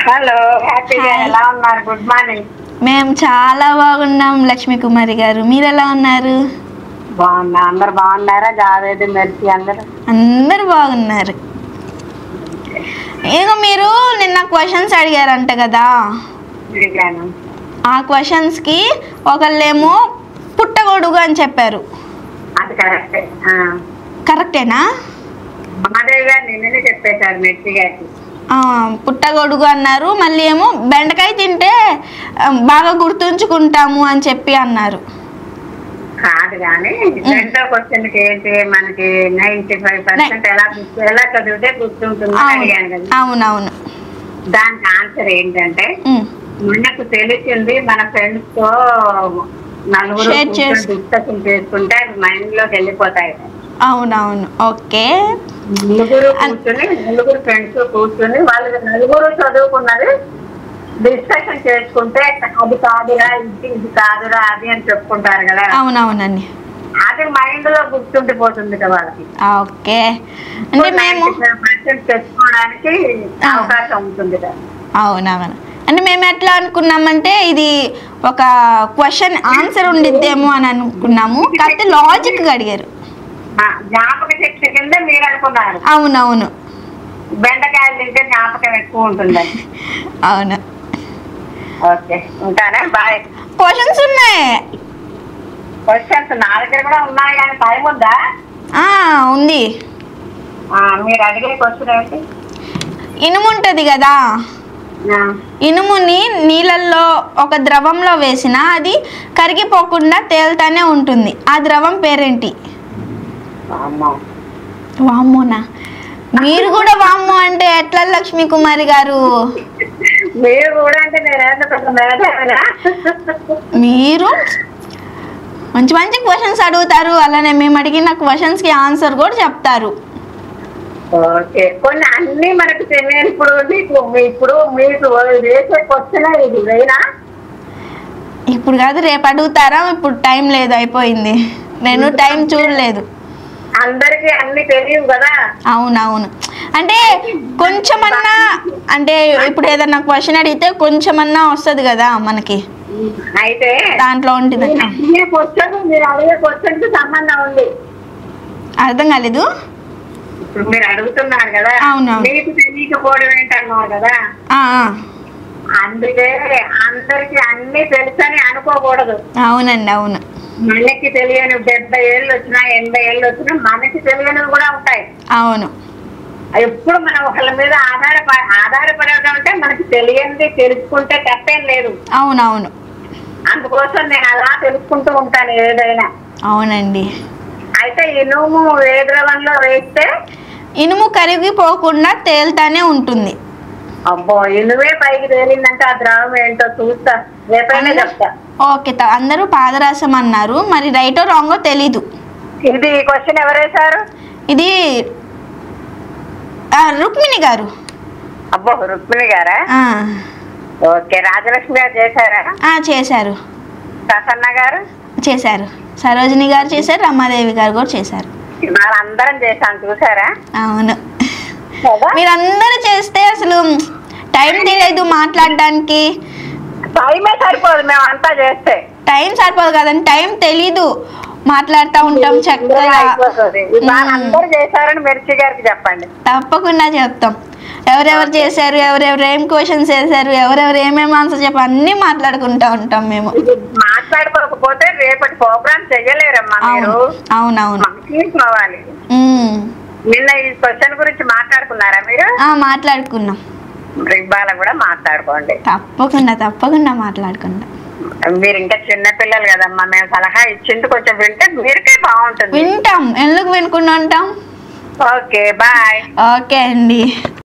Hello, హ్యాపీగా ఎలా ఉన్నారు? Good morning. మేము చాలా బాగున్నాం లక్ష్మీ కుమారి గారు, మీరు ఎలా ఉన్నారు? బాగున్నా. అందరు బాగున్నారా? జావేది, మెర్సీ అందరు బాగున్నారు. ఇక మీరు నిన్న క్వశ్చన్స్ అడిగారంట కదా, ఆ క్వశ్చన్స్కి ఒకళ్ళేమో పుట్టగొడుగు అని చెప్పారు. అది కరెక్టే. కరెక్టేనా? మాదేవి గారు నిన్ననే చెప్పేశారు మెర్సీ గారికి. పుట్టగొడుగు అన్నారు. మళ్ళీ ఏమో బెండకాయ తింటే బాగా గుర్తుంచుకుంటాము అని చెప్పి అన్నారు. కాదు కానీ రెండో క్వశ్చన్ ఏంటి, మనకి 95% ఎలా చదివితే గుర్తుంటుందో అడిగాను కదా. అవునవును. దానికి ఆన్సర్ ఏంటంటే, మనకు తెలిసింది మన ఫ్రెండ్స్ తో నలుగురు డిస్కషన్ చేసుకుంటే అది మైండ్ లోకి వెళ్ళిపోతాయి. అవునవును. ఓకే. నలుగురు ఫ్రెండ్స్ కూర్చుని వాళ్ళు నలుగురు చదువుకున్నది డిస్కషన్ చేసుకుంటే అది కాదురా, ఇది కాదురా, అది అని చెప్పుకుంటారు కదా. అవునవునండి. అది మైండ్ లో గుర్తుండిపోతుంది కదా వాళ్ళకి. ఓకే. అంటే మేము తెచ్చుకోవడానికి అవకాశం ఉంటుంది కదా. అవునవును. అంటే మేము ఎట్లా అనుకున్నామంటే ఇది ఒక క్వశ్చన్ ఆన్సర్ ఉండిద్దేమో అని అనుకున్నాము, కాకపోతే లాజిక్ అడిగారు. జ్ఞాపక శక్తి కింద మీరు అనుకున్నారు. అవునవును. బెండకాయలు తింటే జ్ఞాపకం ఎక్కువ ఉంటుంది. అవును. ఓకే, ఉంటానా? బాయ్. క్వశ్చన్స్ ఉన్నాయి. క్వశ్చన్స్ నా దగ్గర కూడా ఉన్నాయి, కానీ టైం ఉందా? ఉంది. మీరు అడిగే క్వశ్చన్ ఏంటి? ఇనుము ఉంటుంది కదా, ఇనుముని నీళ్ళల్లో ఒక ద్రవంలో వేసినా అది కరిగిపోకుండా తేలుతానే ఉంటుంది. ఆ ద్రవం పేరేంటి? వామ్మోనా? మీరు కూడా వామ్మో అంటే ఎట్లా లక్ష్మీ కుమారి గారు? మీరు కూడా అంటే మీరు మంచి మంచి క్వశ్చన్స్ అడుగుతారు, అలానే మేము అడిగిన క్వశ్చన్స్ కి ఆన్సర్ కూడా చెప్తారు. ఓకే. కొన్ని అన్ని మనకు తెలియదు. ఇప్పుడు మీకు వేసే క్వశ్చన్ ఇది వేనా? ఇప్పుడు కాదు, రేపు అడుగుతారా? ఇప్పుడు టైం లేదు, అయిపోయింది. నేను టైం చూడలేదు. అందరికి అన్ని తెలియదు కదా. అవునవును. అంటే కొంచెమన్నా, అంటే ఇప్పుడు ఏదన్నా క్వశ్చన్ అడిగితే కొంచెమన్నా వస్తుంది కదా మనకి, అయితే దాంట్లో ఉంటుంది. మీరు అడిగే క్వశ్చన్ కి సంబంధం ఉంది. అర్థం కాలేదు. ఇప్పుడు మీరు అడుగుతున్నారు కదా, మీకు తెలియకపోవడం ఏంటన్నారు కదా. అందుకే అందరికి అన్ని తెలుసని అనుకోకూడదు. అవునండి. అవును. మనకి తెలియని 70 ఏళ్ళు వచ్చినా 80 ఏళ్ళు వచ్చినా మనకి తెలియనివి కూడా ఉంటాయి. అవును. ఎప్పుడు మనం ఒకళ్ళ మీద ఆధారపడడం అంటే మనకి తెలియంది తెలుసుకుంటే తప్పేం లేదు. అవునవును. అందుకోసం నేను అలా తెలుసుకుంటూ ఉంటాను ఏదైనా. అవునండి. అయితే ఇనుము ఏ ద్రవంలో వేస్తే ఇనుము కరిగిపోకుండా తేలుతానే ఉంటుంది. అబ్బో, ఇనువే పైకి తేలిందంటే ఆ ద్రవం ఏంటో చూస్తా, రేపైనా చెప్తా. ఓకే. అందరూ పాదరసం అన్నారు, మరి రైటో రాంగో తెలీదు. ఇది క్వశ్చన్ ఎవరు వేశారు? ఇది రుక్మిణి గారు. అబ్బో, రుక్మిణి గారా? ఓకే. రాజలక్ష్మి గారు చేశారా? చేశారు. ప్రసన్న గారు చేశారు. సరోజిని గారు చేశారు. రమాదేవి గారు కూడా చేశారు. అందరం చేశాను, చూసారా? అవును. మీరందరూ చేస్తే అసలు టైం తెలియదు మాట్లాడడానికి. టైమే సరిపోదు, మేము అంతా చేస్తే. టైం సరిపోదు కదండి, టైం తెలీదు, మాట్లాడుతూ ఉంటాం చక్కగా. అందరూ చేశారని మెర్సీ గారికి చెప్పండి. తప్పకుండా చెప్తాం. ఎవరెవరు చేశారు, ఎవరెవరు ఏం క్వశ్చన్స్ వేశారు, ఎవరెవరు ఏమేమి ఆన్సర్ చెప్పి అన్ని మాట్లాడుకుంటా ఉంటాం మేము. మాట్లాడుకోకపోతే రేపటి ప్రోగ్రామ్ చెయ్యలేరమ్మా మీరు. అవునవును. తీసుకోవాలి. నిన్న ఈ క్వశ్చన్ గురించి మాట్లాడుకున్నారా మీరు? మాట్లాడుకున్నాం. ఇవాళ కూడా మాట్లాడుకోండి. తప్పకుండా మాట్లాడుకుందాం. మీరు ఇంకా చిన్న పిల్లలు కదమ్మా, మేము సలహా ఇచ్చింది కొంచెం వింటే మీరుకే బాగుంటుంది. వింటాం, ఎందుకు వినకుండా ఉంటాం. Okay, bye. ఓకే అండి.